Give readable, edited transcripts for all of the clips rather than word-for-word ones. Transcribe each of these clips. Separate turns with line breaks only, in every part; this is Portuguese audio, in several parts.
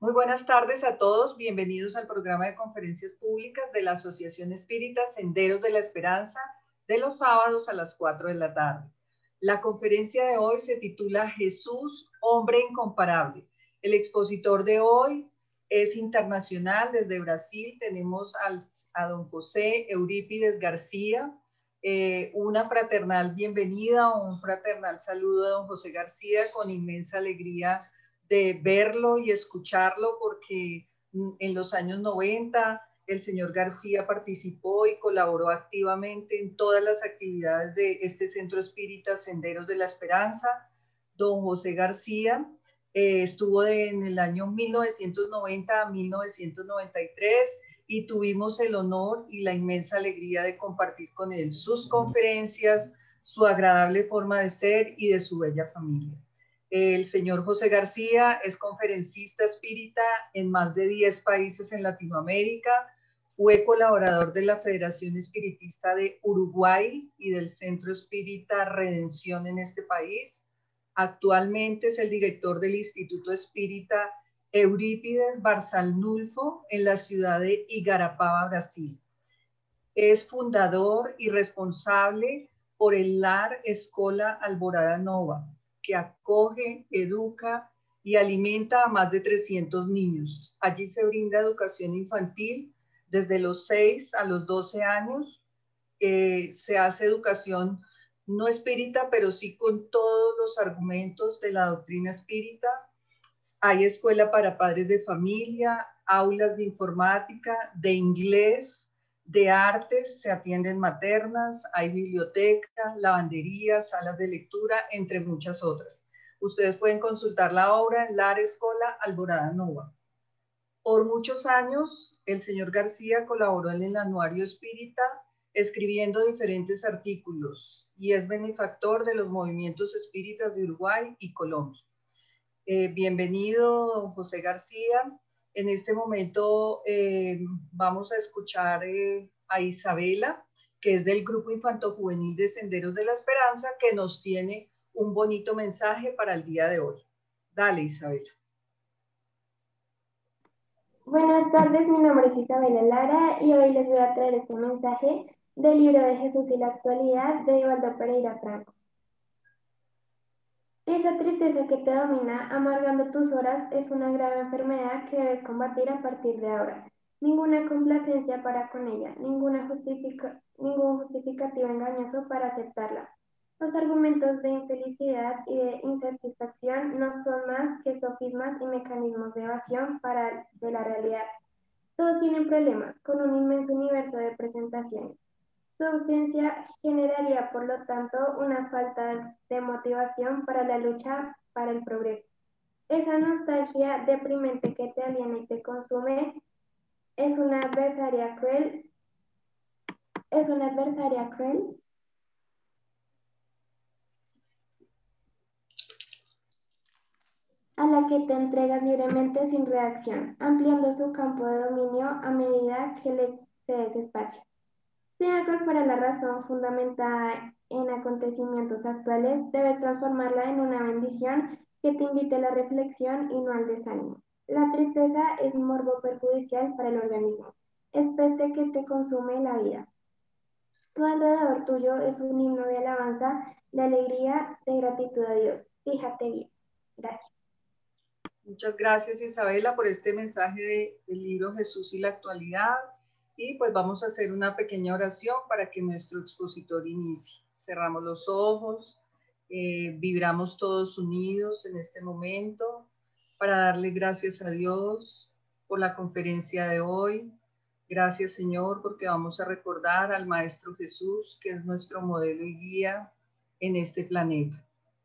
Muy buenas tardes a todos. Bienvenidos al programa de conferencias públicas de la Asociación Espírita Senderos de la Esperanza de los sábados a las 4 de la tarde. La conferencia de hoy se titula Jesús, hombre incomparable. El expositor de hoy es internacional desde Brasil. Tenemos a don José Eurípides García. Una fraternal bienvenida, un fraternal saludo a don José García con inmensa alegría de verlo y escucharlo, porque en los años 90 el señor García participó y colaboró activamente en todas las actividades de este Centro Espírita Senderos de la Esperanza. Don José García estuvo en el año 1990 a 1993 y tuvimos el honor y la inmensa alegría de compartir con él sus conferencias, su agradable forma de ser y de su bella familia. El señor José García es conferencista espírita en más de 10 países en Latinoamérica, fue colaborador de la Federación Espiritista de Uruguay y del Centro Espírita Redención en este país. Actualmente es el director del Instituto Espírita Eurípides Barçanulfo en la ciudad de Igarapava, Brasil. Es fundador y responsable por el LAR Escola Alvorada Nova, que acoge, educa y alimenta a más de 300 niños. Allí se brinda educación infantil desde los 6 a los 12 años. Se hace educación no espírita, pero sí con todos los argumentos de la doctrina espírita. Hay escuela para padres de familia, aulas de informática, de inglés, de artes, se atienden maternas, hay biblioteca, lavandería, salas de lectura, entre muchas otras. Ustedes pueden consultar la obra en LAR Escola Alvorada Nova. Por muchos años, el señor García colaboró en el Anuario Espírita, escribiendo diferentes artículos, y es benefactor de los movimientos espíritas de Uruguay y Colombia. Bienvenido, don José García. En este momento vamos a escuchar a Isabela, que es del Grupo Infantojuvenil de Senderos de la Esperanza, que nos tiene un bonito mensaje para el día de hoy. Dale, Isabela.
Buenas tardes, mi nombre es Isabela Lara y hoy les voy a traer este mensaje del libro de Jesús y la actualidad de Evaldo Pereira Franco. Esa tristeza que te domina amargando tus horas es una grave enfermedad que debes combatir a partir de ahora. Ninguna complacencia para con ella, ningún justificativo engañoso para aceptarla. Los argumentos de infelicidad y de insatisfacción no son más que sofismas y mecanismos de evasión de la realidad. Todos tienen problemas, con un inmenso universo de presentaciones. Su ausencia generaría, por lo tanto, una falta de motivación para la lucha para el progreso. Esa nostalgia deprimente que te aliena y te consume es una adversaria cruel. A la que te entregas libremente sin reacción, ampliando su campo de dominio a medida que le cedes espacio. Sea cual fuera la razón fundamentada en acontecimientos actuales, debe transformarla en una bendición que te invite a la reflexión y no al desánimo. La tristeza es un morbo perjudicial para el organismo, es peste que te consume la vida. Todo alrededor tuyo es un himno de alabanza, de alegría, de gratitud a Dios. Fíjate bien. Gracias.
Muchas gracias, Isabela, por este mensaje del libro Jesús y la actualidad. Y pues vamos a hacer una pequeña oración para que nuestro expositor inicie. Cerramos los ojos, vibramos todos unidos en este momento para darle gracias a Dios por la conferencia de hoy. Gracias, Señor, porque vamos a recordar al Maestro Jesús, que es nuestro modelo y guía en este planeta.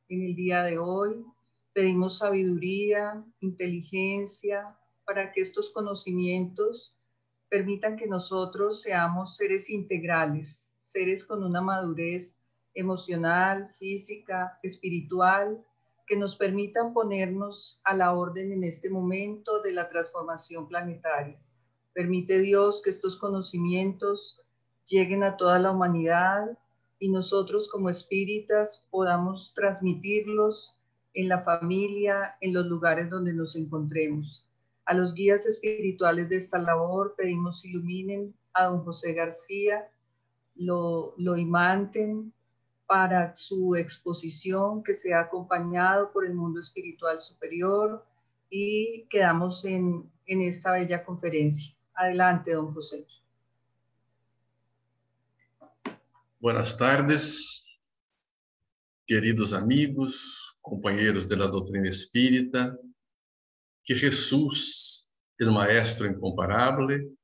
En el día de hoy pedimos sabiduría, inteligencia, para que estos conocimientos permitan que nosotros seamos seres integrales, seres con una madurez emocional, física, espiritual, que nos permitan ponernos a la orden en este momento de la transformación planetaria. Permite Dios que estos conocimientos lleguen a toda la humanidad y nosotros como espíritas podamos transmitirlos en la familia, en los lugares donde nos encontremos. A los guías espirituales de esta labor pedimos iluminen a don José García, lo imanten para su exposición, que sea acompañado por el mundo espiritual superior, y quedamos en esta bella conferencia. Adelante, don José.
Buenas tardes, queridos amigos, companheiros da doutrina espírita. Que Jesus, o Maestro incomparável,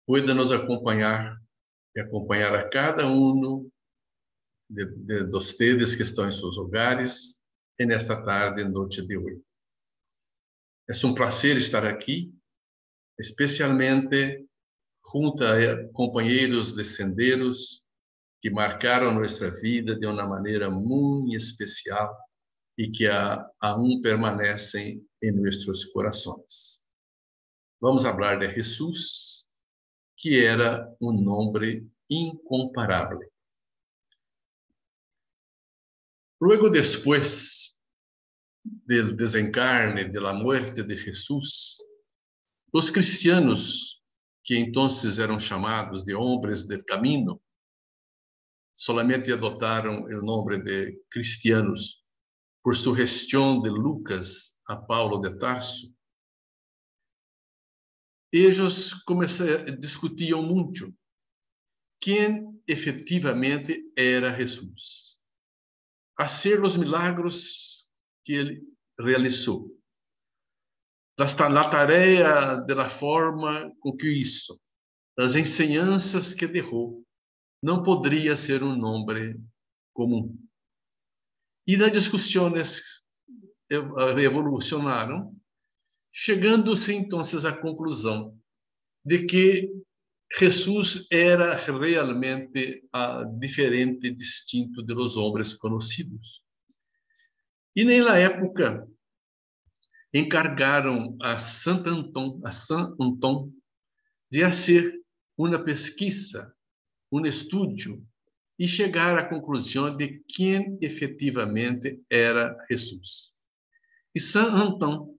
pueda nos acompanhar e acompanhar a cada de vocês que estão em seus hogares nesta tarde e noite de hoje. É um prazer estar aqui, especialmente junto a companheiros de senderos que marcaram nossa vida de uma maneira muito especial e que aún permanecem em nossos corações. Vamos falar de Jesus, que era um nome incomparável. Luego, después del desencarne, de la muerte de Jesús, os cristianos, que entonces eram chamados de hombres del camino, solamente adotaram o nome de cristianos por sugestão de Lucas a Paulo de Tarso. Eles discutiam muito quem efetivamente era Jesus, fazer os milagros que ele realizou, a tarefa da forma com que isso, as ensinanças que deixou, não poderia ser um nome comum. E nas discussões evolucionaram, chegando-se então à conclusão de que Jesus era realmente diferente, distinto de los homens conhecidos. E na época encargaram a Saint Anton de fazer uma pesquisa, um estudo, e chegar à conclusão de quem efetivamente era Jesus. E Saint Anton,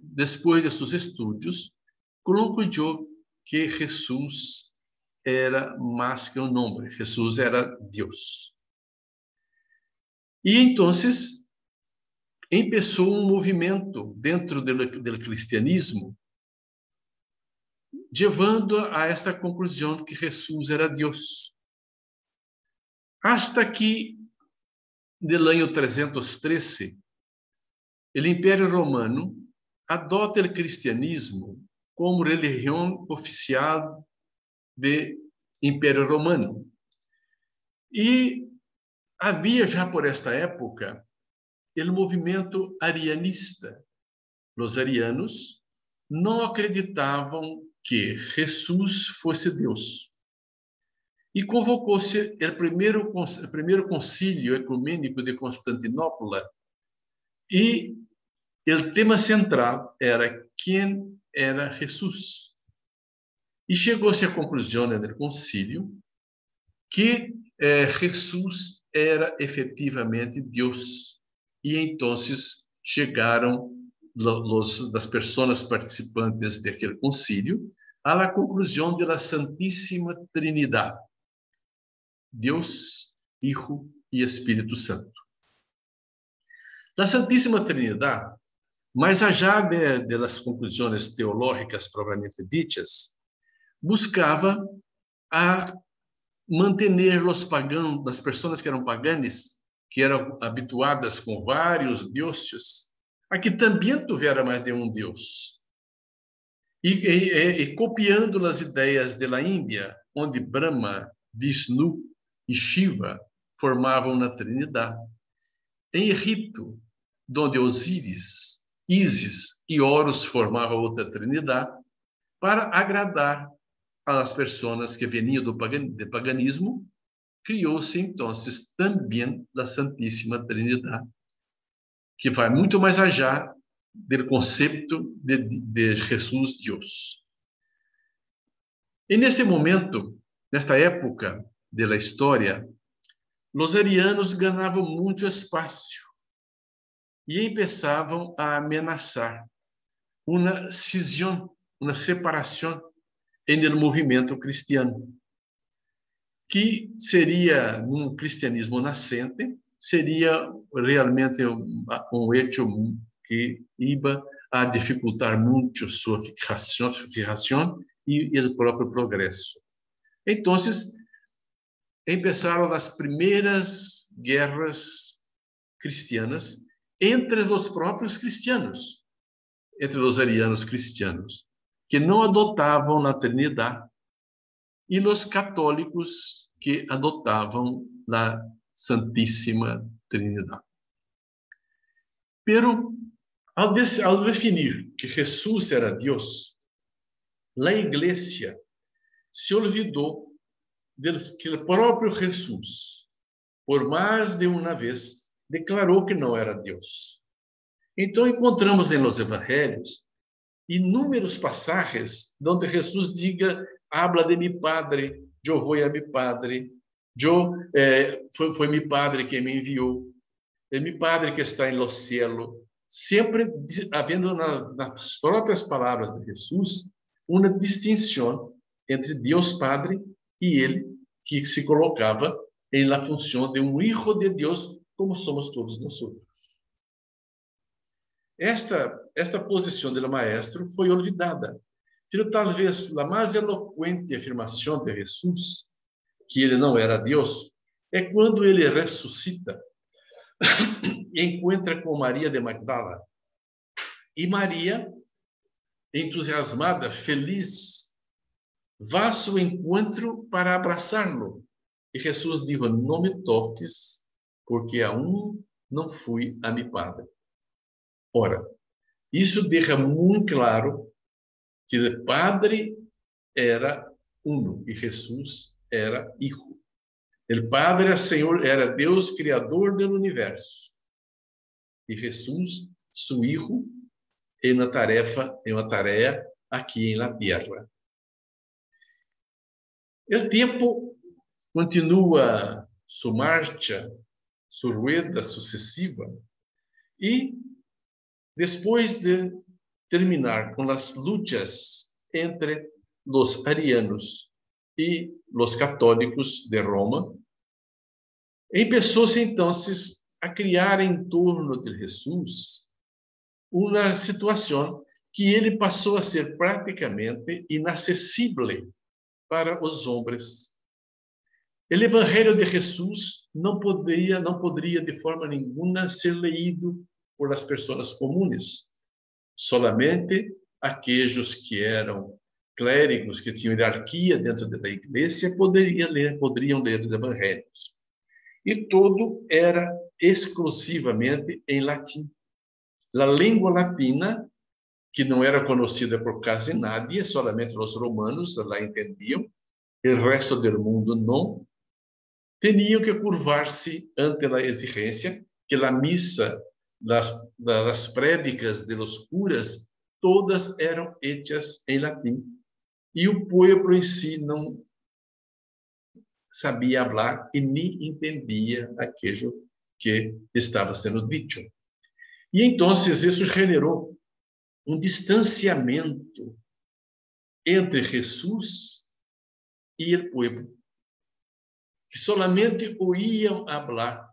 depois de seus estudos, concluiu que Jesus era mais que um nome, Jesus era Deus. E então, começou um movimento dentro do cristianismo, levando a esta conclusão que Jesus era Deus. Hasta que, no ano 313, o Império Romano adota o cristianismo como religião oficial do Império Romano. E havia já por esta época o movimento arianista. Os arianos não acreditavam que Jesus fosse Deus. E convocou-se o primeiro concílio ecumênico de Constantinopla, e o tema central era quem era Jesus. E chegou-se à conclusão no concílio que Jesus era efetivamente Deus. E então chegaram das pessoas participantes daquele concílio à conclusão da Santíssima Trinidade. Deus, Hijo e Espírito Santo. A Santíssima Trinidade, mais allá das conclusões teológicas propriamente ditas, buscava a manter os pagãos, as pessoas que eram paganas, que eram habituadas com vários deuses, a que também tivera mais de um Deus. E copiando as ideias da Índia, onde Brahma, Vishnu e Shiva formavam uma Trinidade. Em Egito, onde Osíris, Ísis e Horus formavam outra Trinidade, para agradar às pessoas que vinham do paganismo, criou-se então também a Santíssima Trinidade, que vai muito mais allá do conceito de Jesus Deus. E neste momento, nesta época da história, os arianos ganhavam muito espaço e começavam a ameaçar uma cisão, uma separação no movimento cristiano, que seria, num cristianismo nascente, seria realmente um hecho que iba a dificultar muito sua fijação e o próprio progresso. Então, começaram as primeiras guerras cristianas entre os próprios cristianos, entre os arianos cristianos, que não adotavam a Trinidade, e os católicos que adotavam a Santíssima Trinidade. Pero, ao definir que Jesus era Deus, a Igreja se olvidou que o próprio Jesus, por mais de uma vez, declarou que não era Deus. Então, encontramos em los evangelhos inúmeros passagens onde Jesus diga, habla de mi Padre, eu vou a mi Padre, foi mi Padre que me enviou, é mi Padre que está em los cielos, sempre havendo nas próprias palavras de Jesus uma distinção entre Deus Padre e ele, que se colocava em la função de um Hijo de Deus, como somos todos nós. Esta posição do maestro foi olvidada, mas talvez a mais eloquente afirmação de Jesus, que ele não era Deus, é quando ele ressuscita e encontra com Maria de Magdala. E Maria, entusiasmada, feliz, vai ao seu encontro para abraçá-lo. E Jesus disse, não me toques, porque aún não fui a mi Padre. Ora, isso deixa muito claro que o Padre era uno e Jesus era Hijo. O Padre era Senhor, era Deus Criador do universo. E Jesus, seu Hijo, em uma tarefa aqui em la Terra. O tempo continua sua marcha, sua rueda sucessiva, e depois de terminar com as lutas entre os arianos e os católicos de Roma, começou-se então a criar em torno de Jesus uma situação que ele passou a ser praticamente inacessível para os homens. O Evangelho de Jesus não poderia de forma nenhuma ser lido por as pessoas comuns. Solamente aqueles que eram clérigos, que tinham hierarquia dentro da igreja, poderiam ler os evangelhos. E tudo era exclusivamente em latim. A língua latina, que não era conhecida por quase nadie, solamente os romanos la entendiam, o resto do mundo não, tinham que curvar-se ante a exigência que a missa, das prédicas de los curas, todas eram hechas em latim. E o povo em si não sabia falar e nem entendia aquilo que estava sendo dito. E então isso generou um distanciamento entre Jesus e o povo, que solamente oíam falar,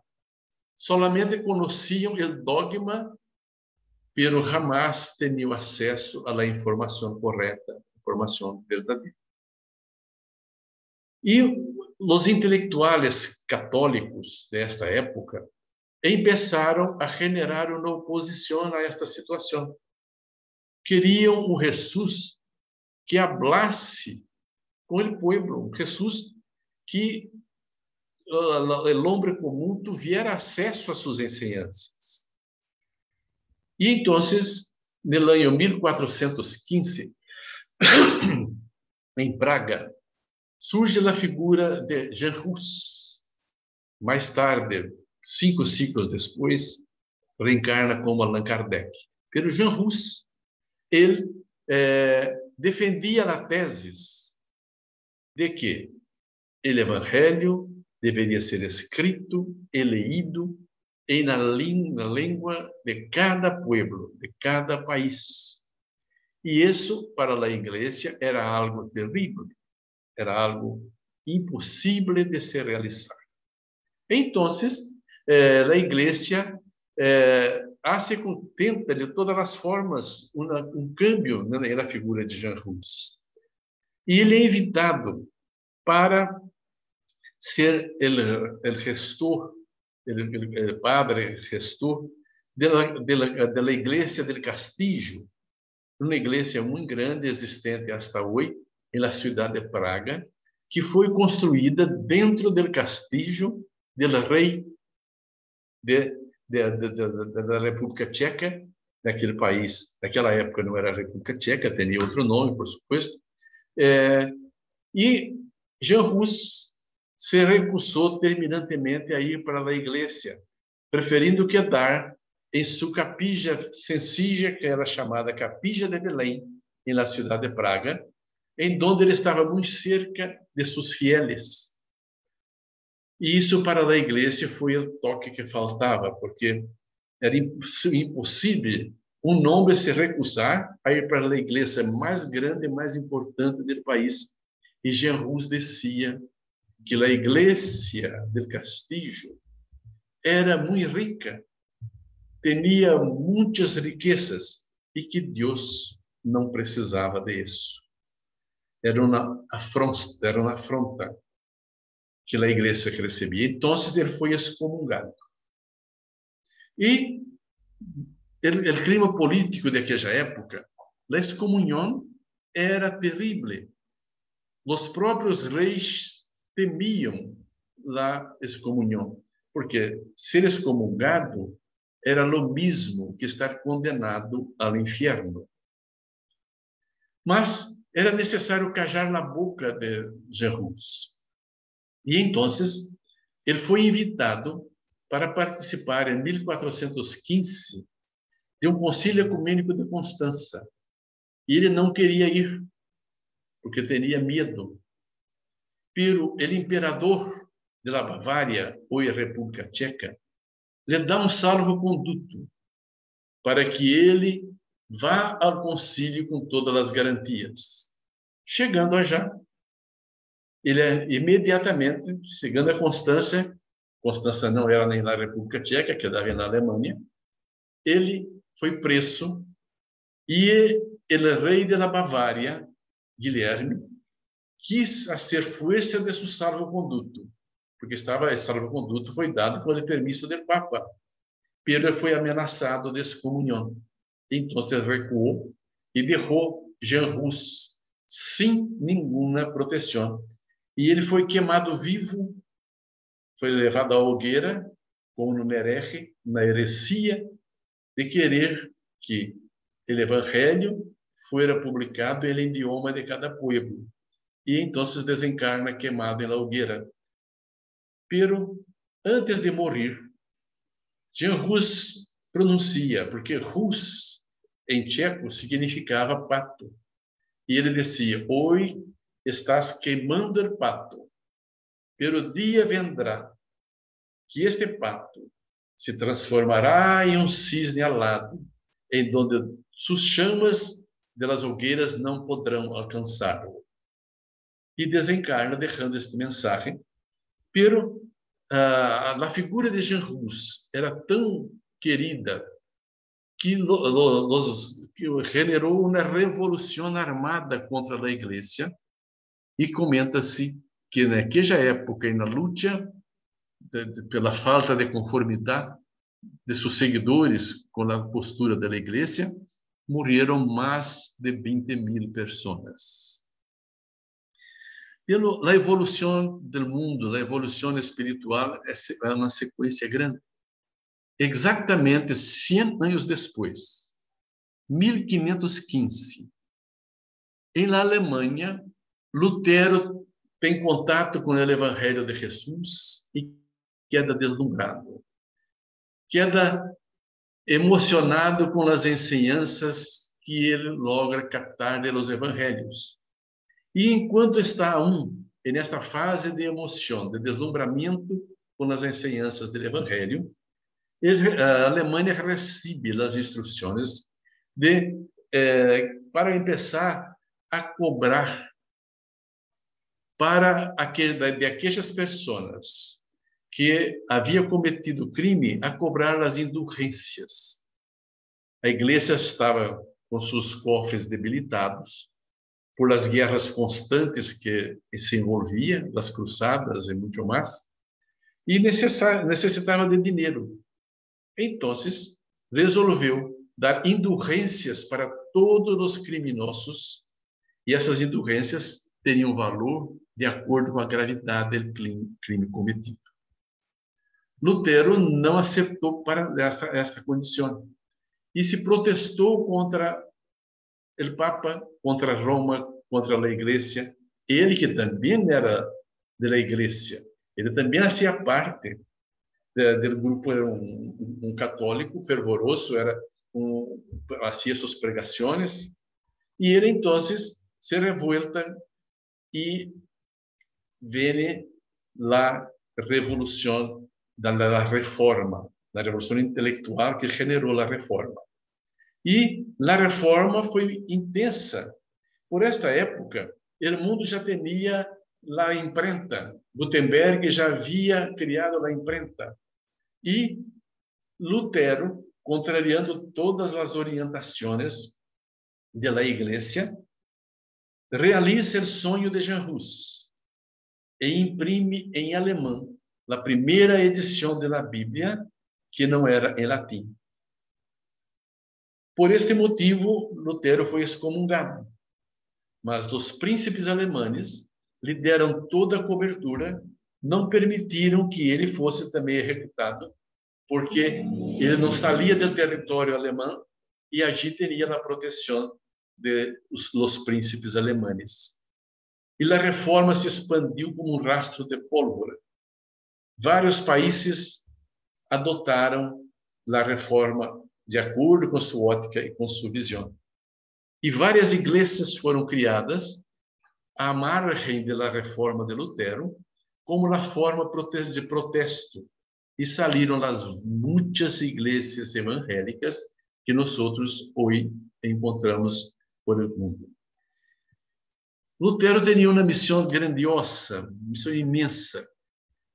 solamente conheciam o dogma, pero jamais tinham acesso à informação correta, informação verdadeira. E os intelectuais católicos desta época começaram a generar uma oposição a esta situação. Queriam um Jesus que hablasse com o povo, um Jesus que o homem comum tuviera acesso a suas enseñanças. E então, no ano 1415, em Praga, surge a figura de Jean Hus. Mais tarde, 5 séculos depois, reencarna como Allan Kardec. Pero Jean Hus, ele defendia a tese de que o Evangelho deveria ser escrito e leído na língua de cada pueblo, de cada país. E isso, para a igreja, era algo terrível, era algo impossível de se realizar. Então, a igreja hace tenta de todas as formas cambio na figura de Jean Hus. E ele é invitado para ser o gestor, o padre gestor da igreja del Castillo, uma igreja muito grande, existente até hoje, na cidade de Praga, que foi construída dentro do castillo do rei da República Tcheca, naquele país. Naquela época não era a República Tcheca, tinha outro nome, por supuesto. E Jean Hus se recusou terminantemente a ir para a igreja, preferindo quedar em sua capilla sencilla, que era chamada Capilla de Belém, na cidade de Praga, em onde ele estava muito cerca de seus fieles. E isso para a igreja foi o toque que faltava, porque era impossível um homem se recusar a ir para a igreja mais grande e mais importante do país. E Jean Hus dizia que a igreja do Castillo era muito rica, tinha muitas riquezas e que Deus não precisava disso. Era uma afronta que a igreja recebia. Então, ele foi excomungado. E o clima político daquela época, a excomunhão era terrível. Os próprios reis temiam a excomunhão, porque ser excomungado era o mesmo que estar condenado ao inferno. Mas era necessário calar na boca de Jean Hus. E então, ele foi invitado para participar, em 1415, de um concílio ecumênico de Constança. E ele não queria ir, porque tinha medo. Pero o imperador da Bavária, hoje a República Tcheca, lhe dá um salvo-conduto para que ele vá ao concílio com todas as garantias. Chegando já, ele imediatamente, seguindo a Constança não era nem na República Tcheca, quedava na Alemanha, ele foi preso e o rei da Bavária, Guilherme, quis fazer força de seu salvo-conduto, porque esse salvo-conduto foi dado com o permisso do Papa. Pedro foi ameaçado de excomunhão. Então, ele recuou e deixou Jean Hus sem nenhuma proteção. E ele foi queimado vivo, foi levado à hogueira, como no herege, na heresia de querer que o evangelho fuera publicado em idioma de cada pueblo. E então desencarna queimado na hogueira. Pero, antes de morrer, Jean Hus pronuncia, porque Hus em tcheco significava pato. E ele dizia: hoje estás queimando o pato, pero dia vendrá que este pato se transformará em um cisne alado, em donde suas chamas das hogueiras não poderão alcançá-lo. E desencarna, deixando este mensagem. Pero a figura de Jean Hus era tão querida que generou uma revolução armada contra a igreja. E comenta-se que naquela época, na luta pela falta de conformidade de seus seguidores com a postura da igreja, morreram mais de 20.000 pessoas. A evolução do mundo, a evolução espiritual é uma sequência grande. Exatamente 100 anos depois, 1515, em Alemanha, Lutero tem contato com o Evangelho de Jesus e queda deslumbrado, queda emocionado com as ensinanças que ele logra captar dos Evangelhos. E enquanto está nesta fase de emoção, de deslumbramento com as ensinanças do Evangelho, a Alemanha recebe as instruções de para começar a cobrar para de aquelas pessoas que haviam cometido crime, a cobrar as indulgências. A igreja estava com seus cofres debilitados por as guerras constantes que se envolvia, as cruzadas e muito mais, e necessitava de dinheiro. Então, resolveu dar indulgências para todos os criminosos, e essas indulgências teriam valor de acordo com a gravidade do crime cometido. Lutero não aceitou para esta condição e se protestou contra o Papa, contra Roma, contra a Igreja. Ele, que também era da Igreja, ele também fazia parte do grupo, era um católico fervoroso, fazia suas pregações, e ele, então, se revolta e vem a revolução da reforma, a revolução intelectual que generou a reforma. E a reforma foi intensa. Por esta época, o mundo já tinha a imprenta. Gutenberg já havia criado a imprenta. E Lutero, contrariando todas as orientações da Igreja, realiza o sonho de Jean Hus e imprime em alemão a primeira edição da Bíblia, que não era em latim. Por este motivo, Lutero foi excomungado, mas os príncipes alemães lhe deram toda a cobertura, não permitiram que ele fosse também executado, porque ele não saía do território alemão e allí teria a proteção dos príncipes alemães. E a reforma se expandiu como um rastro de pólvora. Vários países adotaram a reforma de acordo com sua ótica e com sua visão. E várias igrejas foram criadas à margem da reforma de Lutero, como a forma de protesto. E saíram as muitas igrejas evangélicas que nós hoje encontramos por el mundo. Lutero tinha uma missão grandiosa, missão imensa.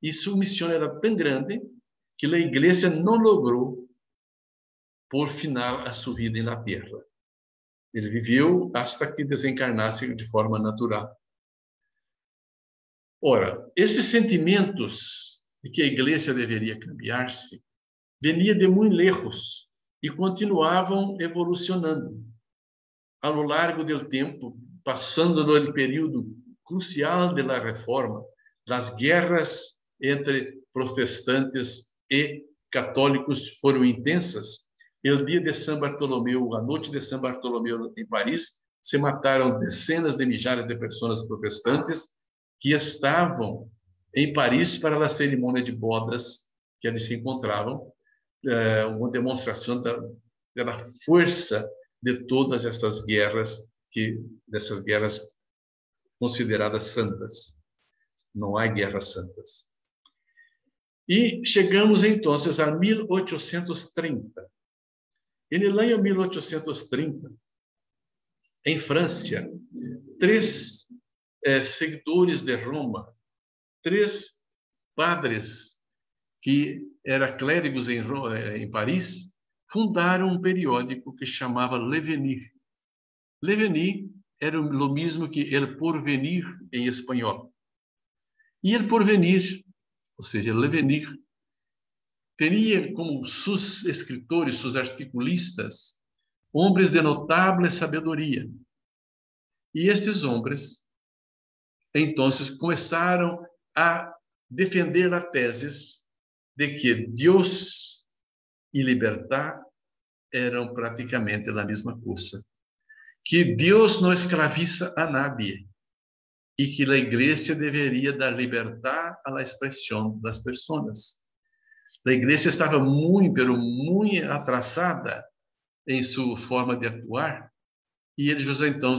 E sua missão era tão grande que a igreja não logrou por final a sua vida na terra. Ele viveu hasta que desencarnasse de forma natural. Ora, esses sentimentos de que a igreja deveria cambiar-se venia de muito lejos e continuavam evolucionando. Ao longo do tempo, passando no período crucial da reforma, as guerras entre protestantes e católicos foram intensas. O dia de São Bartolomeu, a noite de São Bartolomeu em Paris, se mataram dezenas de milhares de pessoas protestantes que estavam em Paris para a cerimônia de bodas que eles se encontravam, uma demonstração da força de todas essas guerras, dessas guerras consideradas santas. Não há guerras santas. E chegamos, então, a 1830. E no ano 1830, em França, 3 seguidores de Roma, 3 padres que eram clérigos em Paris, fundaram um periódico que chamava L'Avenir. L'Avenir era o mesmo que El Porvenir em espanhol. E El Porvenir, ou seja, L'Avenir, tinha como seus escritores, seus articulistas, homens de notável sabedoria. E estes homens, então, começaram a defender a tese de que Deus e liberdade eram praticamente a mesma coisa. Que Deus não escraviza a nadie e que a igreja deveria dar liberdade à expressão das pessoas. A igreja estava muito atrasada em sua forma de atuar e eles, então,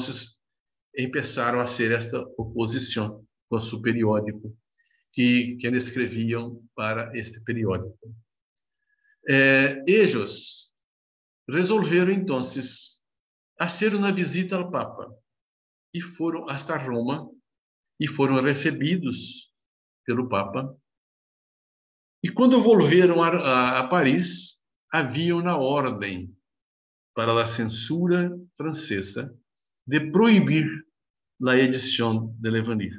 começaram a ser esta oposição com seu periódico que escreviam para este periódico. Eles resolveram, então, hacer uma visita ao Papa e foram hasta Roma e foram recebidos pelo Papa. E quando volveram a Paris, havia uma ordem para a censura francesa de proibir a edição de L'Avenir.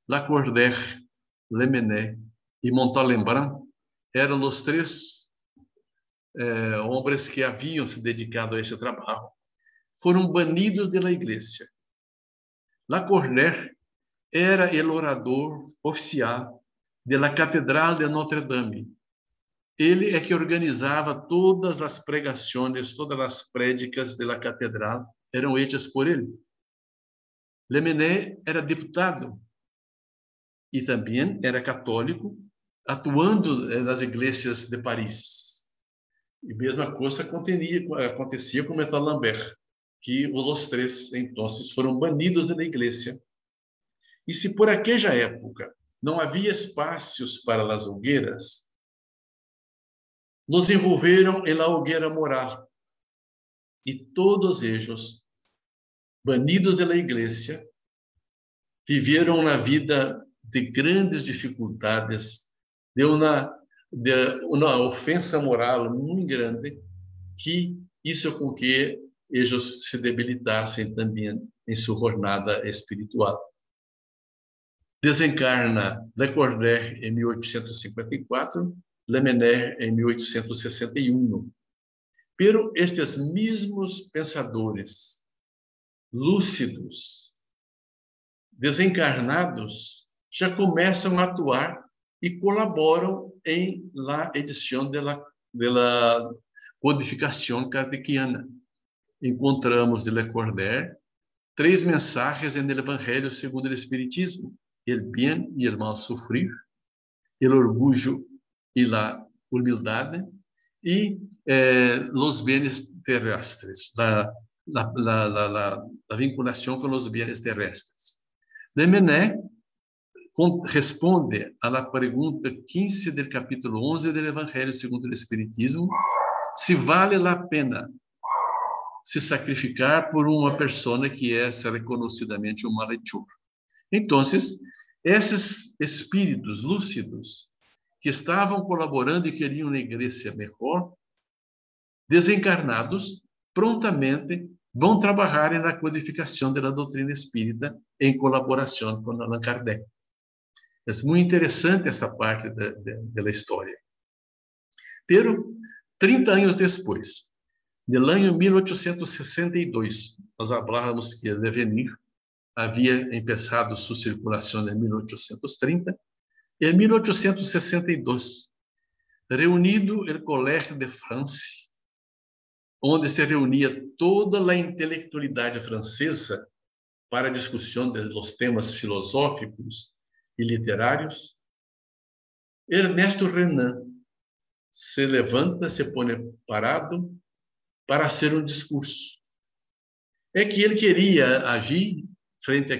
Lacordaire, Lamennais e Montalembert eram os três homens que haviam se dedicado a esse trabalho. Foram banidos da igreja. Lacordaire era o orador oficial da Catedral de Notre Dame. Ele é que organizava todas as pregações, todas as prédicas da catedral eram hechas por ele. Lamennais era deputado e também era católico, atuando nas igrejas de Paris. E a mesma coisa acontecia com Montalembert, que os três, então, foram banidos da igreja. E se por aquela época não havia espaços para as hogueiras, nos envolveram em la hogueira moral. E todos eles, banidos da igreja, viveram uma vida de grandes dificuldades, de uma ofensa moral muito grande, que hizo com que eles se debilitassem também em sua jornada espiritual. Desencarna Lacordaire em 1854, Lamennais em 1861. Pero estes mesmos pensadores, lúcidos, desencarnados, já começam a atuar e colaboram em la edição de la codificação kardeciana. Encontramos de Lacordaire 3 mensagens no Evangelho segundo o Espiritismo: el bien y el mal sufrir, el orgullo y la humildade, e los bienes terrestres, la vinculação com os bienes terrestres. Lamennais responde à pergunta 15 do capítulo 11 do Evangelho segundo o Espiritismo, se vale a pena se sacrificar por uma pessoa que é reconhecidamente um malhechor. Então, esses espíritos lúcidos que estavam colaborando e queriam uma igreja melhor, desencarnados, prontamente vão trabalhar na codificação da doutrina espírita em colaboração com Allan Kardec. É muito interessante esta parte da história. Pero, 30 anos depois, no ano 1862, nós falávamos que L'Avenir havia começado sua circulação em 1830. Em 1862, reunido o Collège de France, onde se reunia toda a intelectualidade francesa para a discussão dos temas filosóficos e literários, Ernesto Renan se levanta, se põe parado para fazer um discurso. É que ele queria agir frente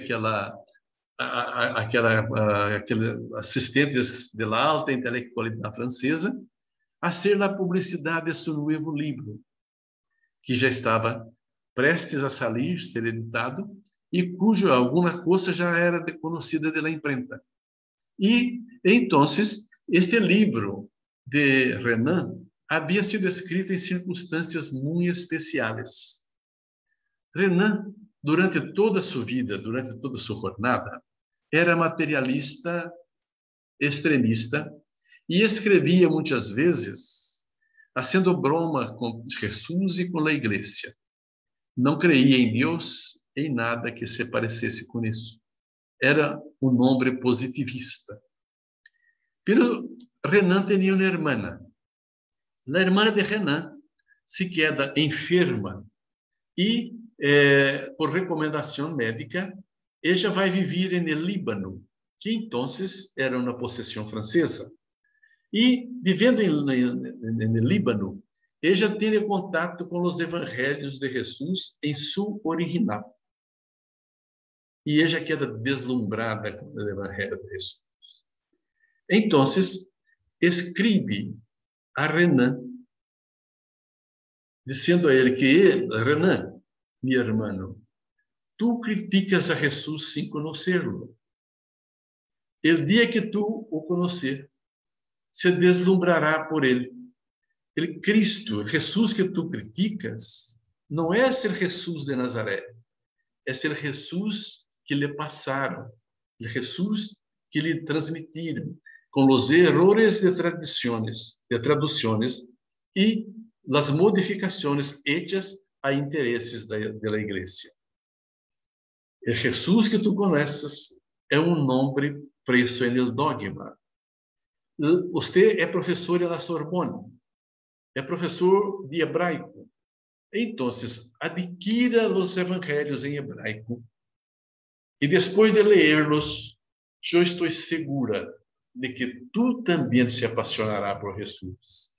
àqueles assistentes da alta intelectualidade francesa, a ser a publicidade de seu novo livro, que já estava prestes a sair, ser editado, e cuja alguma coisa já era conhecida da imprenta. E, então, este livro de Renan havia sido escrito em circunstâncias muito especiais. Renan, durante toda a sua vida, durante toda a sua jornada, era materialista, extremista, e escrevia muitas vezes fazendo broma com Jesus e com a igreja. Não creia em Deus, em nada que se parecesse com isso. Era um homem positivista. Pero Renan tinha uma irmã. A irmã de Renan se queda enferma e, por recomendação médica, ela vai viver no Líbano, que então era uma possessão francesa. E, vivendo no Líbano, ela tem contato com os evangelhos de Jesus em seu original. E ela queda deslumbrada com o evangelho de Jesus. Então, escreve a Renan, dizendo a ele que Renan, mi hermano, tú criticas a Jesús sin conocerlo. El día que tú o conocer, se deslumbrará por él. El Cristo, el Jesús que tú criticas, no es el Jesús de Nazaret, es el Jesús que le pasaron, el Jesús que le transmitieron con los errores de traducciones y las modificaciones hechas a intereses de la iglesia. El Jesús que tú conoces é um nombre preso en el dogma. Você é professor na Sorbonne, é professor de hebraico. Então, adquira os evangelhos em hebraico e depois de lerlos, eu estou segura de que tu também se apaixonará por Jesus.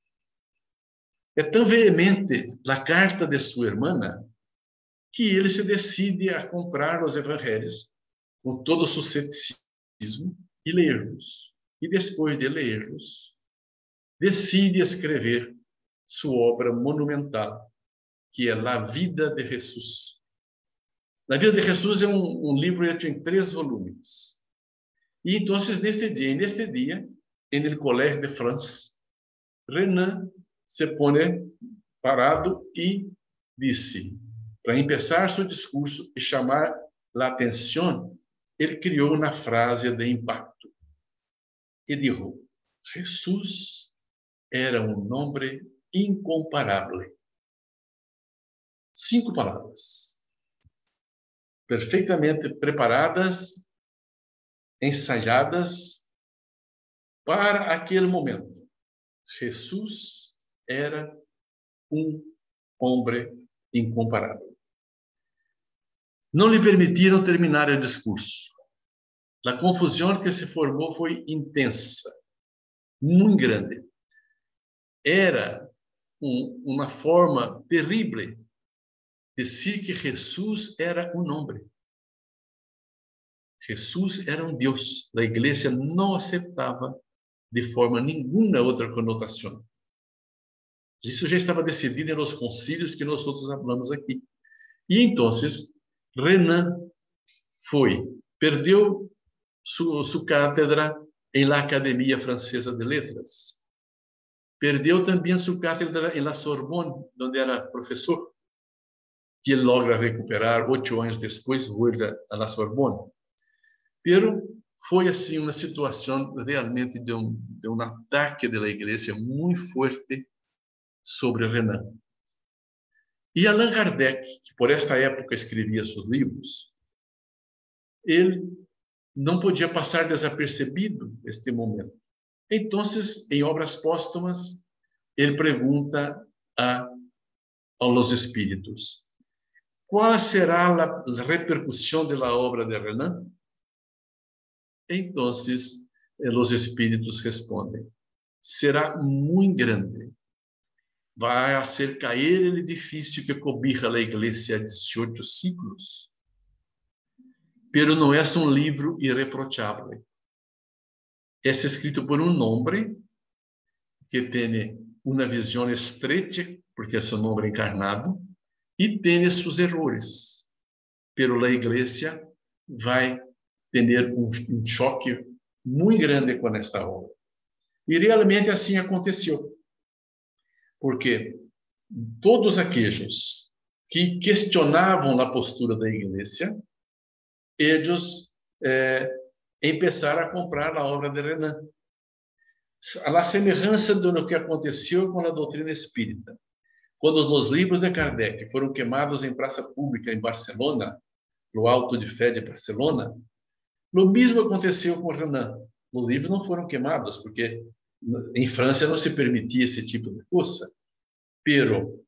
É tão veemente a carta de sua irmã que ele se decide a comprar os evangelhos com todo o seu ceticismo e ler-los. E depois de ler-los, decide escrever sua obra monumental, que é A Vida de Jesus. A Vida de Jesus é um livro hecho em 3 volumes. E então, neste dia, no Collège de France, Renan se põe parado e disse, para começar seu discurso e chamar a atenção, ele criou uma frase de impacto. E disse, Jesus era um nome incomparável. 5 palavras, perfeitamente preparadas, ensaiadas para aquele momento. Jesus era um homem incomparável. Não lhe permitiram terminar o discurso. A confusão que se formou foi intensa, muito grande. Era uma forma terrível de dizer que Jesus era um homem. Jesus era um Deus. A igreja não aceitava de forma nenhuma outra conotação. Isso já estava decidido nos concílios que nós outros falamos aqui. E então, Renan perdeu sua cátedra em la Academia Francesa de Letras. Perdeu também sua cátedra em la Sorbonne, onde era professor, que ele logra recuperar 8 anos depois, volta a la Sorbonne. Pero foi assim uma situação realmente de um ataque da igreja muito forte sobre Renan. E Allan Kardec, que por esta época escrevia seus livros, ele não podia passar desapercebido este momento. Então, em obras póstumas, ele pergunta aos espíritos: qual será a repercussão da obra de Renan? Então, os espíritos respondem: será muito grande. Vai fazer cair o edifício que cobija a igreja há 18 séculos. Pero não é um livro irreprochável. É escrito por um homem que tem uma visão estreita, porque é um homem encarnado, e tem seus errores. Pero a igreja vai ter um choque muito grande com esta obra. E realmente assim aconteceu. Porque todos aqueles que questionavam a postura da igreja, eles começaram a comprar a obra de Renan. A semelhança do que aconteceu com a doutrina espírita. Quando os livros de Kardec foram queimados em praça pública em Barcelona, no Alto de Fé de Barcelona, o mesmo aconteceu com Renan. Os livros não foram queimados, porque em França não se permitia esse tipo de coisa. Pero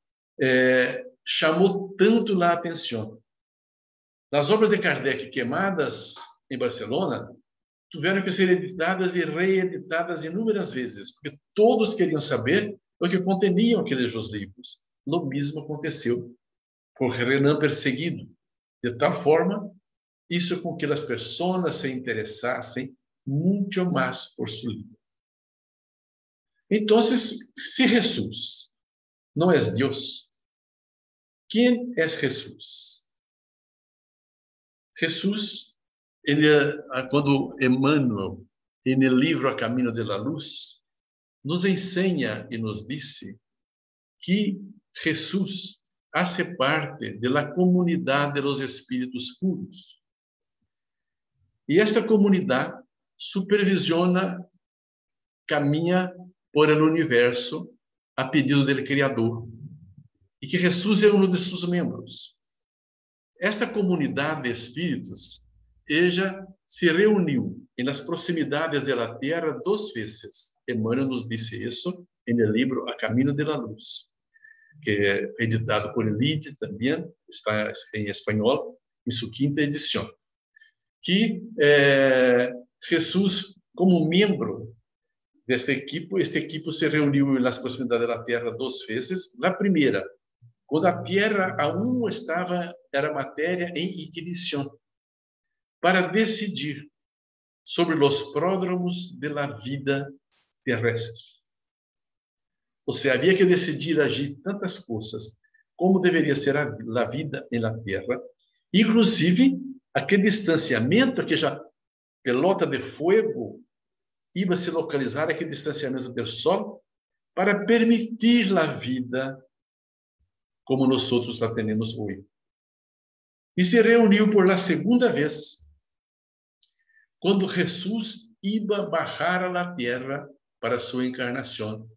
chamou tanto a atenção. As obras de Kardec queimadas em Barcelona tiveram que ser editadas e reeditadas inúmeras vezes, porque todos queriam saber o que conteniam aqueles livros. O mesmo aconteceu com Renan perseguido. De tal forma, isso com que as pessoas se interessassem muito mais por seu livro. Então, se Jesus não é Deus, ¿Quién es Jesús? Jesús, quando Emmanuel, no livro A Caminho de la Luz, nos ensina e nos disse que Jesús hace parte de la comunidad de los espíritus puros. E esta comunidad supervisiona, caminha por el universo a pedido del Criador. E que Jesus é um de seus membros. Esta comunidade de espíritos, ella se reuniu nas proximidades da Terra 2 vezes. Emmanuel nos disse isso no livro A Caminho de la Luz, que é editado por Elite também, está em espanhol, em sua 5ª edição. Que Jesus, como membro deste equipo, este equipo se reuniu nas proximidades da Terra 2 vezes. A primeira, quando a Terra aún era matéria em ignição, para decidir sobre os pródromos da vida terrestre. Ou seja, havia que decidir agir tantas coisas, como deveria ser a vida na Terra, inclusive aquele distanciamento que já pelota de fogo ia se localizar, aquele distanciamento do Sol, para permitir a vida como nós outros a temos hoje. E se reuniu por la segunda vez, quando Jesus ia bajar a la Terra para sua encarnação,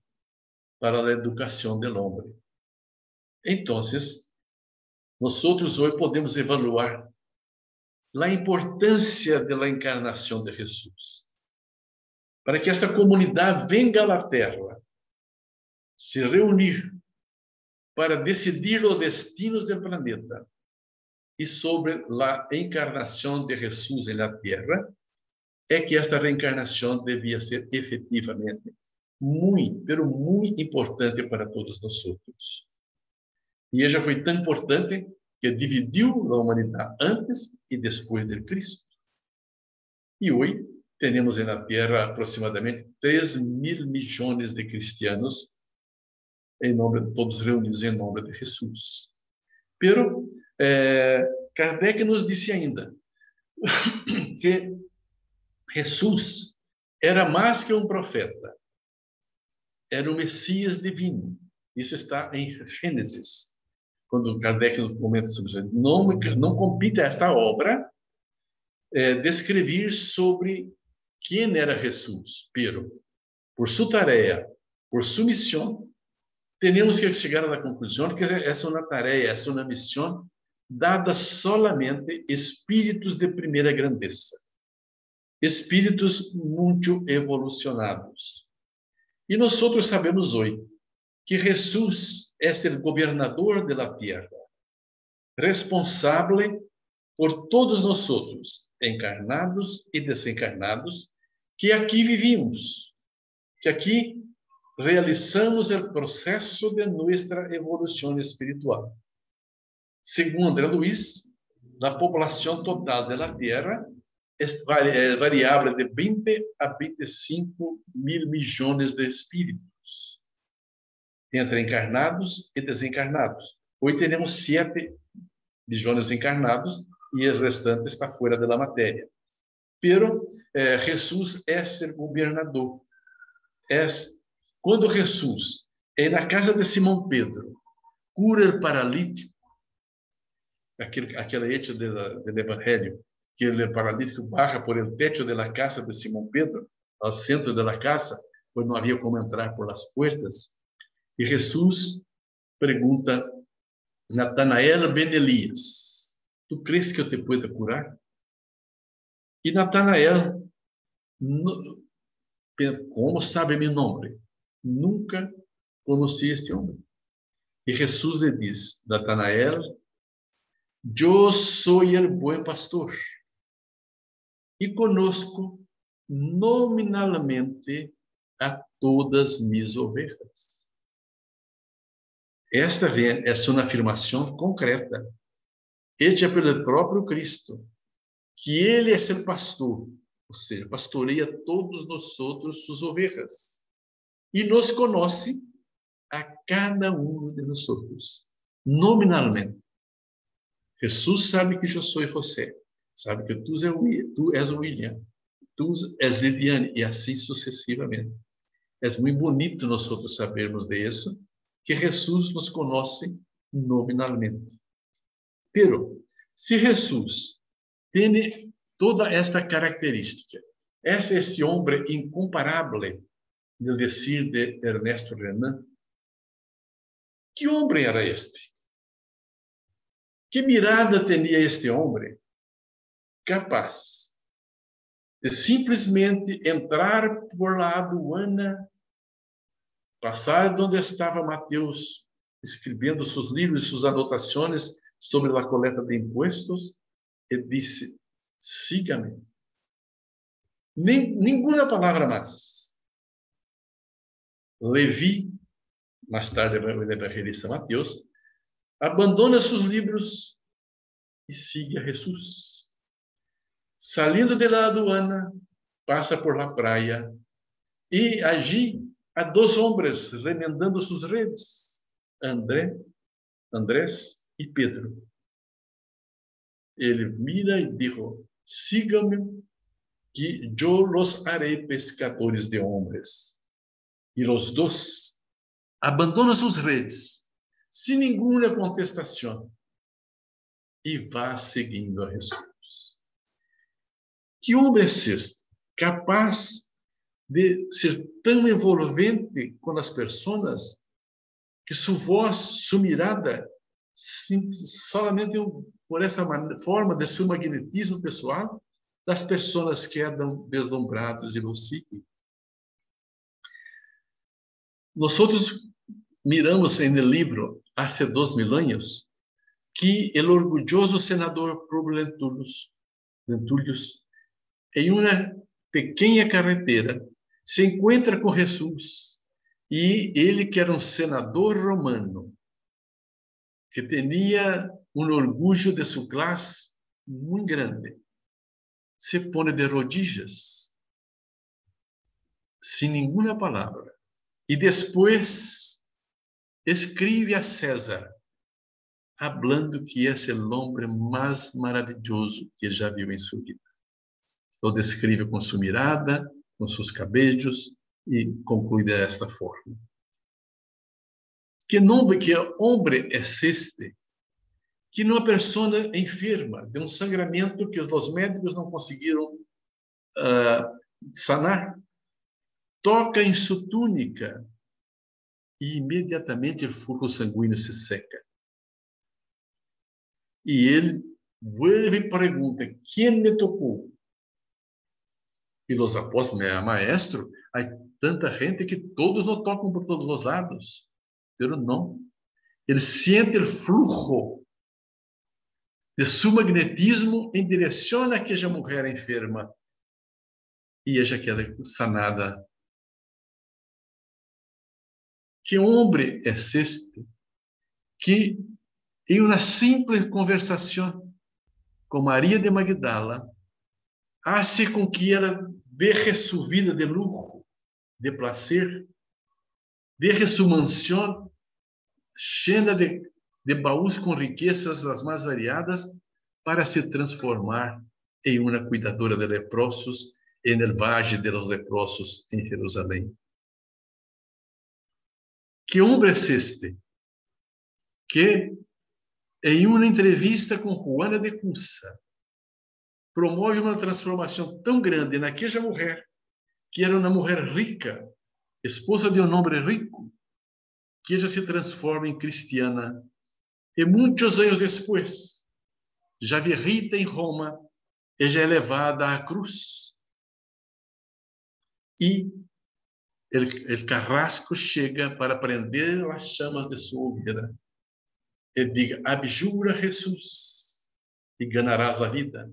para a educação do homem. Então, nós outros hoje podemos evaluar a importância da encarnação de Jesus, para que esta comunidade venga à Terra, se reunir para decidir os destinos do planeta e sobre a encarnação de Jesus na Terra, é que esta reencarnação devia ser efetivamente muito importante para todos nós outros. E ela foi tão importante que dividiu a humanidade antes e depois de Cristo. E hoje temos na Terra aproximadamente 3.000 milhões de cristianos, todos reunidos em nome de Jesus. Pero Kardec nos disse ainda que Jesus era mais que um profeta, era o Messias divino. Isso está em Gênesis, quando Kardec comenta sobre isso. Não compete a esta obra descrever sobre quem era Jesus, pero por sua tarefa, por sua missão, temos que chegar à conclusão que essa é uma tarefa, essa é uma missão dada solamente espíritos de primeira grandeza, espíritos muito evolucionados. E nós outros sabemos hoje que Jesus é o governador da terra, responsável por todos nós outros, encarnados e desencarnados, que aqui vivimos, que aqui realizamos o processo de nossa evolução espiritual. Segundo André Luiz, a população total da Terra é variável de 20 a 25 mil milhões de espíritos, entre encarnados e desencarnados. Hoje temos 7 milhões encarnados e o restante está fora da matéria. Pero Jesus é o governador. Quando Jesus na casa de Simão Pedro cura o paralítico, aquele hecho do Evangelho, que o paralítico baja por el techo da casa de Simão Pedro, ao centro da casa, pois não havia como entrar por las puertas, e Jesus pergunta: Natanael ben Elias, tu crees que eu te pueda curar? E Natanael, como sabe meu nome? Nunca conheci este homem. E Jesus lhe diz: Natanael, eu sou o bom pastor e conosco nominalmente a todas mis ovelhas. Esta é uma afirmação concreta, hecha pelo próprio Cristo, que Ele é o pastor, ou seja, pastoreia todos nós outros, suas ovelhas, e nos conhece a cada um de nós outros. nominalmente. Jesus sabe que eu sou José, sabe que tu és William, tu és Liliane, e assim sucessivamente. É muito bonito nós sabermos disso, que Jesus nos conhece nominalmente. Pero, se Jesus tem toda esta característica, esse homem incomparável, no decir de Ernesto Renan, que homem era este? Que mirada tinha este homem capaz de simplesmente entrar por la aduana, passar onde estava Mateus escrevendo seus livros, suas anotações sobre a coleta de impostos, e disse: siga-me. Nenhuma palavra mais. Levi, mais tarde o evangelista Mateus, abandona seus livros e sigue a Jesus. Salindo de la aduana, passa por la praia e allí há dois homens remendando suas redes, Andrés e Pedro. Ele mira e diz: sigam-me, que eu los harei pescadores de homens. E os dois abandonam suas redes, sem nenhuma contestação, e vá seguindo a Jesus. Que homem é este, capaz de ser tão envolvente com as pessoas, que sua voz, sua mirada, solamente por essa forma de seu magnetismo pessoal, das pessoas quedam deslumbradas e lo seguem. Nós miramos no livro, há 2000 anos, que o orgulhoso senador Publio Lentulus, em uma pequena carretera, se encontra com Jesus, e ele, que era um senador romano, que tinha um orgulho de sua classe muito grande, se põe de rodillas, sem nenhuma palavra, e depois escreve a César, hablando que é o homem mais maravilhoso que já viu em sua vida. Lo descreve com sua mirada, com seus cabelos, e conclui desta forma: que homem é este, que uma pessoa enferma de um sangramento que os médicos não conseguiram sanar, toca em sua túnica e imediatamente o fluxo sanguíneo se seca. E ele vuelve e pergunta: quem me tocou? E os apóstolos, maestro, há tanta gente que todos nos tocam por todos os lados. Pero não. Ele sente o fluxo de seu magnetismo em direção àquela mulher enferma, e ella queda sanada. Que homem é este que, em uma simples conversação com Maria de Magdala, hace com que ela deje sua vida de lujo, de placer, deje sua mansão cheia de baús com riquezas das mais variadas, para se transformar em uma cuidadora de leprosos en el Valle de los Leprosos em Jerusalém. Que homem é este que, em uma entrevista com Juana de Cusa, promove uma transformação tão grande naquela mulher, que era uma mulher rica, esposa de um homem rico, que ela se transforma em cristiana, e muitos anos depois, já viejita em Roma, ela é levada à cruz. E o carrasco chega para prender as chamas de sua hogueira. Ele diga: abjura Jesus e ganharás a vida.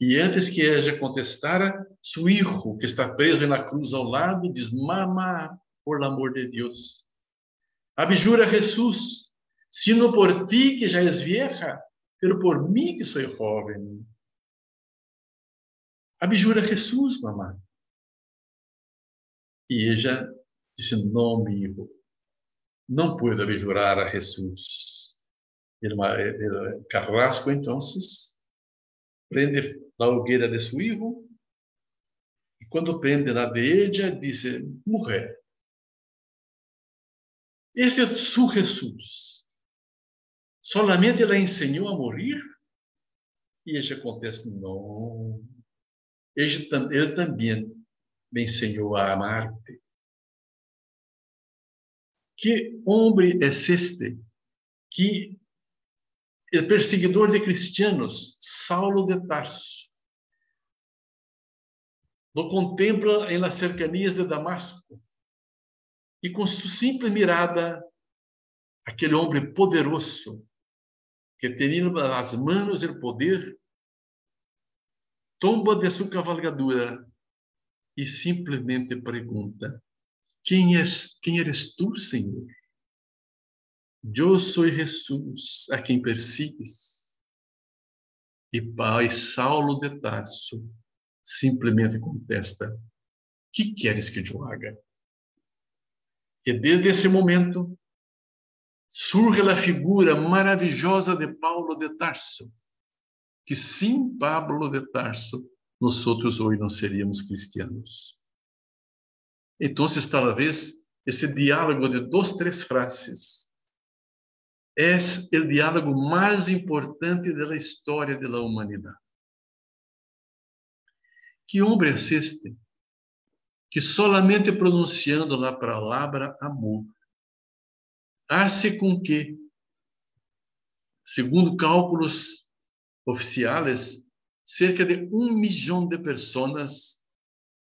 E antes que ella contestara, seu filho, que está preso na cruz ao lado, diz: mamá, por amor de Deus, abjura Jesus, sino por ti, que já és vieja, pero por mim, que sou jovem. Abjura Jesus, mamá. E ella disse: não, meu filho, não pôde abjurar a Jesus. El carrasco, então, prende na hogueira de seu hijo, e quando prende na de ella, diz: mulher, este é su Jesus. Solamente ela ensinou a morrer? E ella contesta: não. Ele também me ensinou a amar-te. Que homem é este que o perseguidor de cristianos, Saulo de Tarso, lo contempla em las cercanias de Damasco e com sua simples mirada, aquele homem poderoso que tinha nas mãos o poder, tomba de sua cavalgadura e simplesmente pergunta: quem eres tu, Senhor? Eu sou Jesus, a quem persigues. E pai Saulo de Tarso simplesmente contesta: que queres que eu haga? E desde esse momento surge a figura maravilhosa de Paulo de Tarso, que sem Pablo de Tarso, nós outros hoje não seríamos cristianos. Então, talvez, esse diálogo de 2, 3 frases é o diálogo mais importante da história da humanidade. Que homem é este que solamente pronunciando a palavra amor, hace com que, segundo cálculos oficiais, cerca de 1 milhão de pessoas,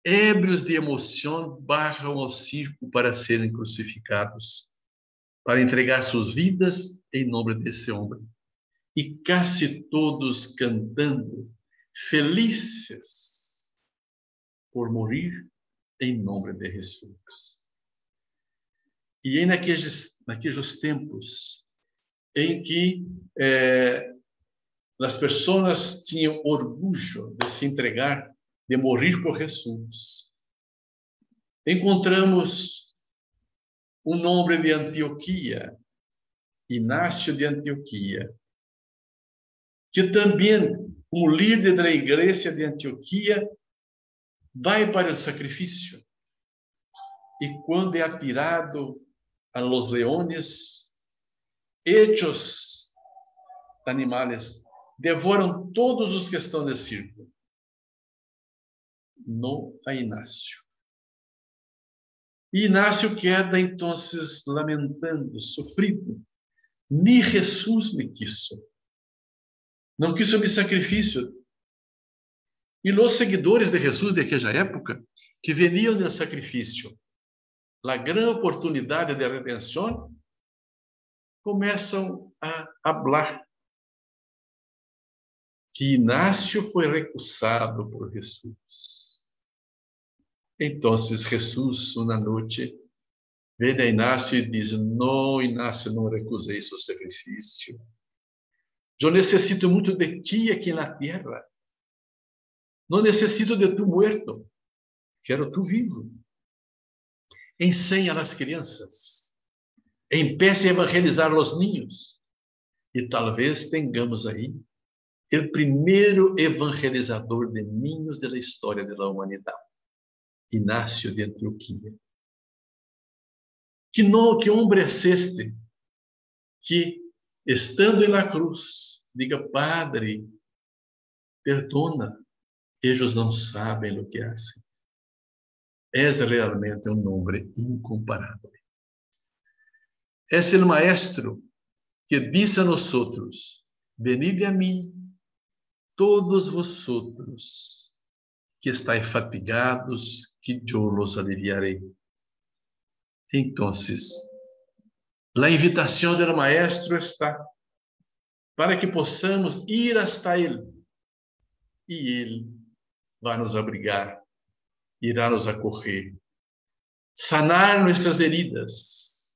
ébrios de emoção, barram ao circo para serem crucificados, para entregar suas vidas em nome desse homem. E quase todos cantando, felizes por morrer em nome de Jesus. E naqueles tempos em que as pessoas tinham orgulho de se entregar, de morrer por Jesus, encontramos um homem de Antioquia, Inácio de Antioquia, que também, como líder da igreja de Antioquia, vai para o sacrifício. E quando é atirado a los leones, hechos animais devoram todos os que estão no círculo. Não a Inácio. E Inácio queda, então, lamentando, sofrido. Ni Jesus me quiso. Não quis o meu sacrifício. E os seguidores de Jesus daquela época, que veniam do sacrifício, a grande oportunidade de redenção, começam a falar que Inácio foi recusado por Jesus. Então, Jesus, uma noite, vem a Inácio e diz: não, Inácio, não recusei seu sacrifício. Eu necessito muito de ti aqui na terra. Não necessito de tu muerto. Quero tu vivo. Ensina às crianças. Empiece a evangelizar os ninhos. E talvez tenhamos aí o primeiro evangelizador de ninhos da história da humanidade, Inácio de Antioquia. Que homem é este que, estando na cruz, diga: Padre, perdona, eles não sabem o que fazem. És realmente um homem incomparável. És o maestro que disse a nós: venid a mim, todos vosotros que estáis fatigados, que eu los aliviarei. Então, a invitação do maestro está para que possamos ir hasta ele, e ele vai nos abrigar, irá nos acolher, sanar nossas heridas.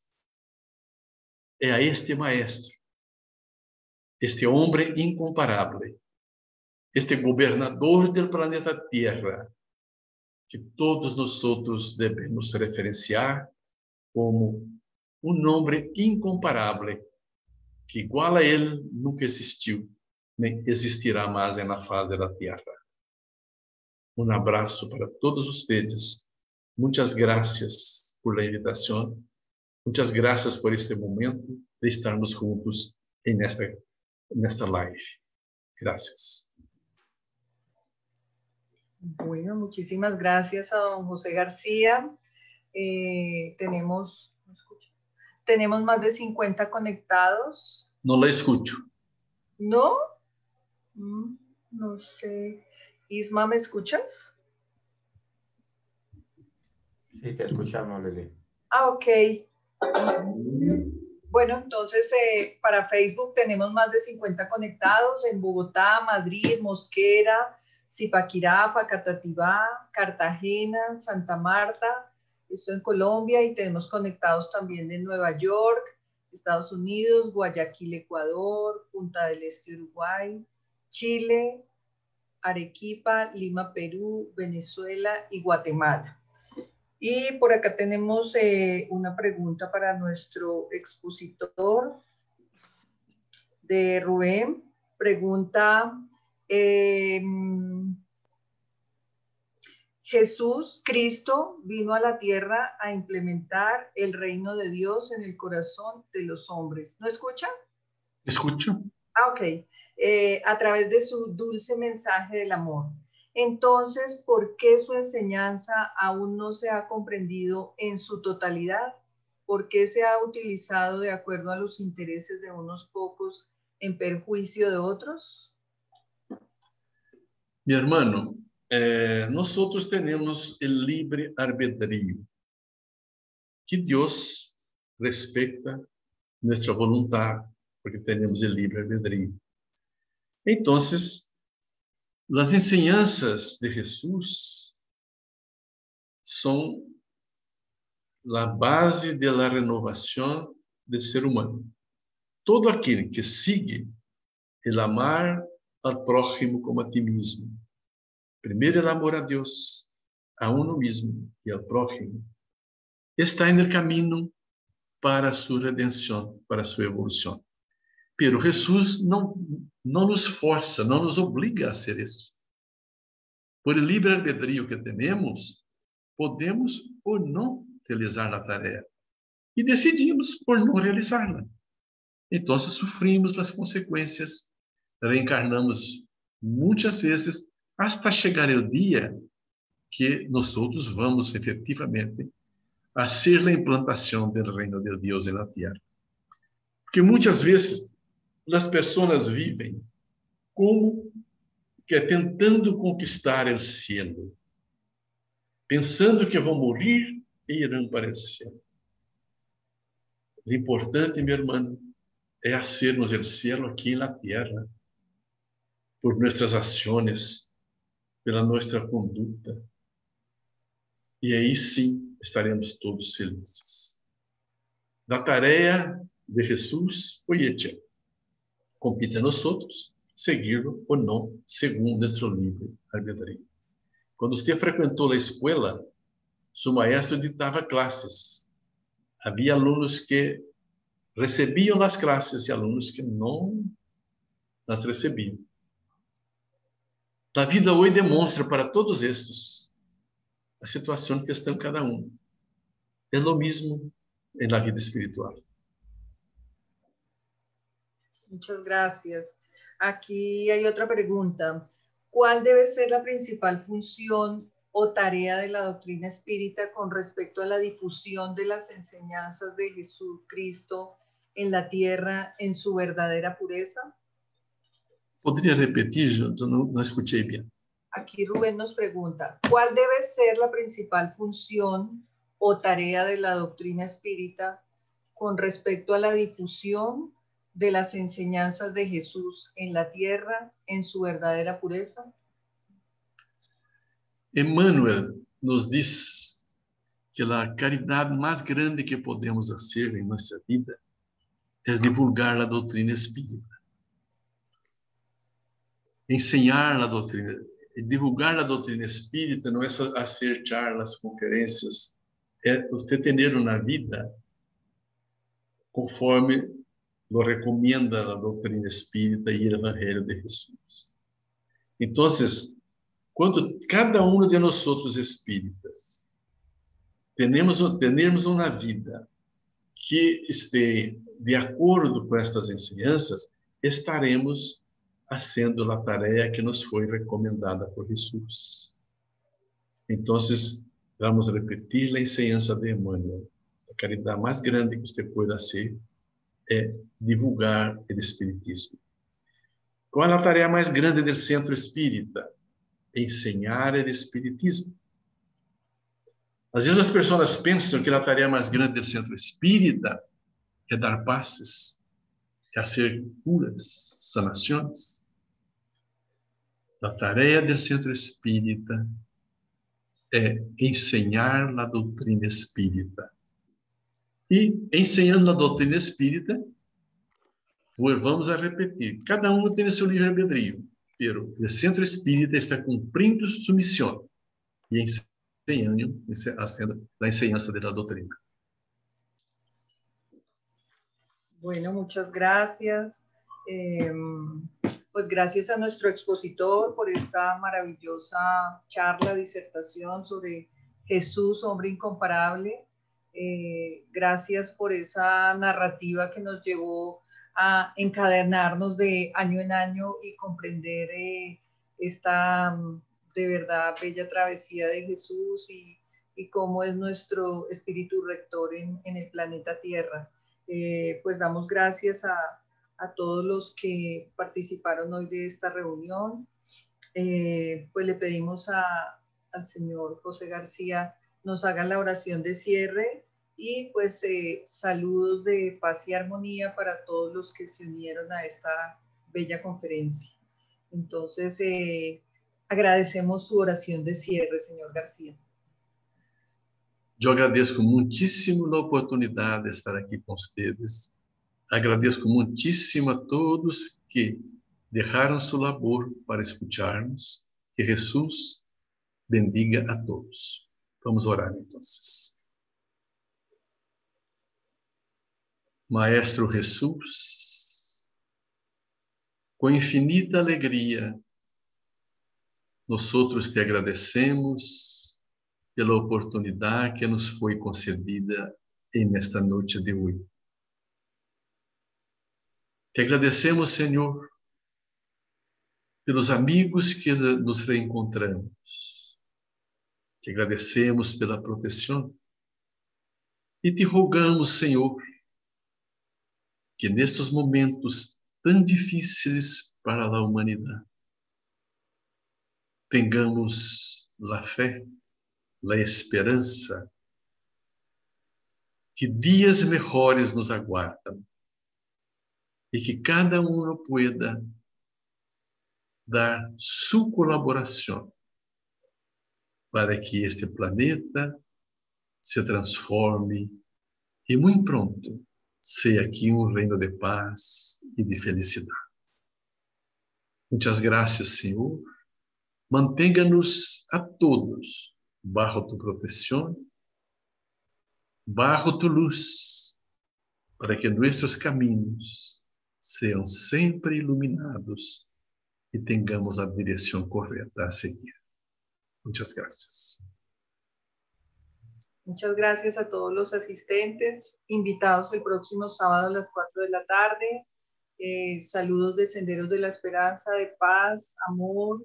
É a este maestro, este homem incomparável, este governador do planeta Terra, que todos nós outros devemos referenciar como um nome incomparável, que igual a ele nunca existiu, nem existirá mais na face da terra. Um abraço para todos vocês. Muitas graças por la invitação. Muitas graças por este momento de estarmos juntos nesta live. Gracias.
Bueno, muchísimas gracias a don José García. Tenemos más de 50 conectados.
No la escucho.
¿No? No sé. Isma, ¿me escuchas?
Sí, te escuchamos, Lili.
Ok. Bueno, entonces para Facebook tenemos más de 50 conectados en Bogotá, Madrid, Mosquera, Zipaquirá, Facatativá, Cartagena, Santa Marta. Esto en Colombia, y tenemos conectados también en Nueva York, Estados Unidos, Guayaquil, Ecuador, Punta del Este, Uruguay, Chile, Arequipa, Lima, Perú, Venezuela y Guatemala. Y por acá tenemos una pregunta para nuestro expositor de Rubén. Pregunta, Jesús, Cristo, vino a la tierra a implementar el reino de Dios en el corazón de los hombres. ¿No escucha?
Escucho.
Ok. A través de su dulce mensaje del amor. Entonces, ¿por qué su enseñanza aún no se ha comprendido en su totalidad? ¿Por qué se ha utilizado de acuerdo a los intereses de unos pocos en perjuicio de otros?
Mi hermano, nosotros tenemos el libre albedrío, que Dios respeta nuestra voluntad, porque tenemos el libre albedrío. Entonces, las enseñanzas de Jesús son la base de la renovación del ser humano. Todo aquel que sigue el amar al prójimo como a ti mismo, primeiro el amor a Dios, a uno mismo y al prójimo, está en el camino para su redención, para su evolución. Pero Jesús não nos força, não nos obriga a hacer isso. Por el libre albedrío que temos, podemos ou não realizar a tarefa. E decidimos por não realizá-la. Então, sofrimos as consequências, reencarnamos muitas vezes, hasta chegar o dia que nós vamos efetivamente a ser a implantação do reino de Deus na terra. Porque muitas vezes as pessoas vivem como que tentando conquistar o cielo, pensando que vão morrer e irão para o céu. O importante, meu irmão, é hacermos o cielo aqui na terra, por nossas ações, pela nossa conduta. E aí sim estaremos todos felizes. A tarefa de Jesus foi hecha. Compite a nós outros seguir-lo ou não, segundo nosso livre albedrío. Quando você frequentou a escola, seu maestro ditava classes. Havia alunos que recebiam as classes e alunos que não as recebiam. A vida hoje demonstra para todos estes a situação que está cada um. É o mesmo na vida espiritual.
Muchas gracias. Aquí hay otra pregunta. ¿Cuál debe ser la principal función o tarea de la doctrina espírita con respecto a la difusión de las enseñanzas de Jesucristo en la tierra en su verdadera pureza?
¿Podría repetir? Yo no escuché bien.
Aquí Rubén nos pregunta, ¿cuál debe ser la principal función o tarea de la doctrina espírita con respecto a la difusión de las enseñanzas de Jesús en la tierra en su verdadera pureza?
Emmanuel nos diz que a caridade mais grande que podemos fazer em nossa vida é divulgar a doutrina espírita. Ensinar a doutrina, divulgar a doutrina espírita não é só fazer charlas, conferências, é você ter na vida conforme lo recomienda a doutrina espírita e o Evangelho de Jesus. Então, quando cada um de nós espíritas tenemos uma vida que esteja de acordo com estas enseñanças, estaremos fazendo a tarefa que nos foi recomendada por Jesus. Então, vamos repetir a enseñança de Emmanuel. A caridade mais grande que você pode fazer é divulgar o Espiritismo. Qual é a tarefa mais grande do Centro Espírita? Ensinar o Espiritismo. Às vezes as pessoas pensam que a tarefa mais grande do Centro Espírita é dar passes, é fazer curas, sanações. A tarefa do Centro Espírita é ensinar a doutrina espírita. E, ensinando a doutrina espírita, vamos a repetir, cada um tem seu livre-albedrío, pero o Centro Espírita está cumprindo sua missão e haciendo a enseñanza de la doutrina.
Bueno, muchas gracias. Pues gracias a nuestro expositor por esta maravillosa charla, disertación sobre Jesús, hombre incomparable. Gracias por esa narrativa que nos llevó a encadenarnos de año en año y comprender esta de verdad bella travesía de Jesús y cómo es nuestro espíritu rector en el planeta Tierra. Pues damos gracias a todos los que participaron hoy de esta reunión. Pues le pedimos al señor José García nos haga la oración de cierre y pues saludos de paz y armonía para todos los que se unieron a esta bella conferencia. Entonces, agradecemos su oración de cierre, señor García.
Eu agradeço muitíssimo a oportunidade de estar aqui com vocês. Agradeço muitíssimo a todos que deixaram seu labor para escutar-nos. Que Jesus bendiga a todos. Vamos orar, então. Maestro Jesus, com infinita alegria, nós te agradecemos pela oportunidade que nos foi concedida nesta noite de hoje. Te agradecemos, Senhor, pelos amigos que nos reencontramos. Te agradecemos pela proteção e te rogamos, Senhor, que nestes momentos tão difíceis para a humanidade, tenhamos a fé, a esperança, que dias melhores nos aguardam e que cada um pueda dar sua colaboração para que este planeta se transforme e muito pronto seja aqui um reino de paz e de felicidade. Muitas graças, Senhor. Mantenha-nos a todos bajo tu proteção, bajo tu luz, para que nossos caminhos sejam sempre iluminados e tenhamos a direção correta a seguir. Muchas gracias.
Muchas gracias a todos los asistentes, invitados el próximo sábado a las 4 de la tarde. Saludos de Senderos de la Esperanza, de paz, amor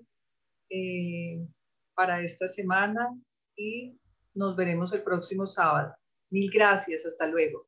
para esta semana y nos veremos el próximo sábado. Mil gracias, hasta luego.